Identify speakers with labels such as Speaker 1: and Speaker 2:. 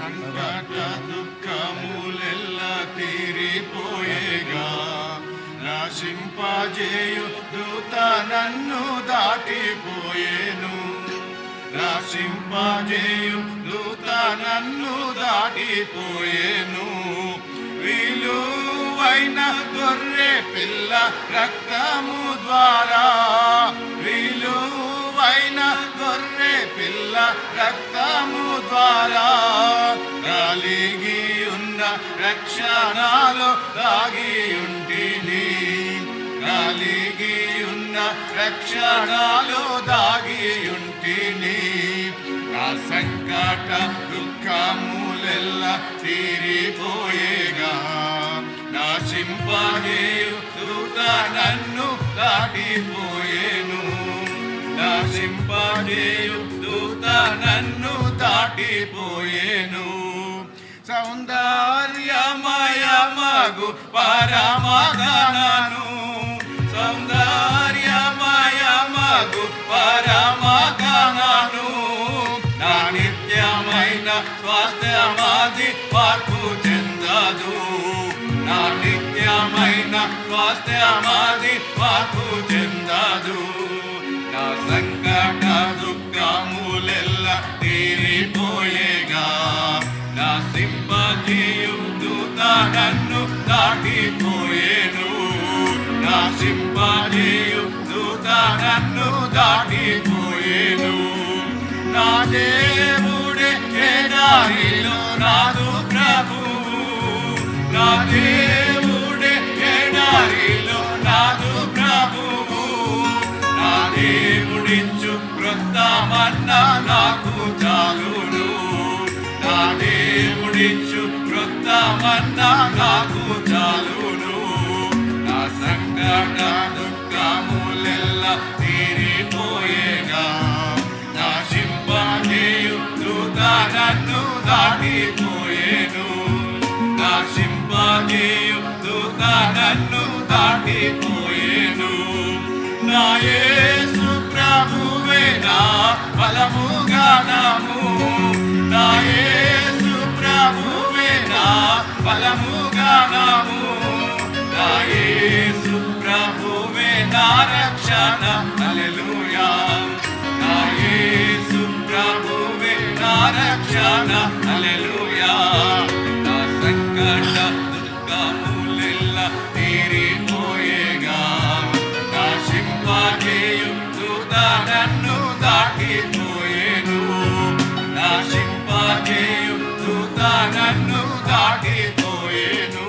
Speaker 1: సంకట దుఃఖములెల్ల తీరిపోయేగా నశింపజేయు దూత నన్ను దాటిపోయేను నశింపజేయు దూత నన్ను దాటిపోయేను విలువైన గొర్రె పిల్ల రక్తము ద్వారా విలువైన గొర్రె పిల్ల రక్తము ద్వారా కలిగి ఉన్న రక్షణలో దాగి ఉంటిని కలిగి ఉన్న రక్షణలో దాగి ఉంటిని నా సంకట దుఃఖములెల్ల తీరిపోయేగా నశింపజేయు దూత నన్ను దాటిపోయేను నశింపజేయు దూత నన్ను దాటిపోయేను సౌందర్యమయమగు పరమగణను సౌందర్యమయమగు పరమగణను నా నిత్యమైన స్వాస్థ్యమాది మార్పు చెందదు నా నిత్యమైన స్వాస్థ్యమాది మార్పు చెందదు నా సంకట దుఃఖములెల్ల తీరిపోయేగా నశింపజేయు దూత నన్ను దాటిపోయేను నశింపజేయు దూత నన్ను దాటిపోయేను నా దేవుడే ఎడారిలో నాదు ప్రభువు నా దేవుడే ఎడారిలో నాదు ప్రభువు నా దేవుడిచ్చు క్రొత్త మన్నా నాకు చాలును నా దేవుడిచ్చు క్రొత్త మన్నా నాకు చాలును నా సంకట దుఃఖములెల్ల తీరిపోయేగా నశింపజేయు దూత నన్ను దాటిపోయేను నశింపజేయు దూత నన్ను దాటిపోయేను నా యేసు ప్రభువే నా బలము గానము నా యేసు ప్రభువే నా బలము గానము నా యేసు ప్రభువే నా రక్షణ హల్లెలూయా నా యేసు ప్రభువే నా రక్షణ హల్లెలూయా నా సంకట దుఃఖములెల్ల తీరిపోయేగా నశింపజేయు దూత నన్ను దాటిపోయేను నశింపజేయు దూత నన్ను దాటిపోయేను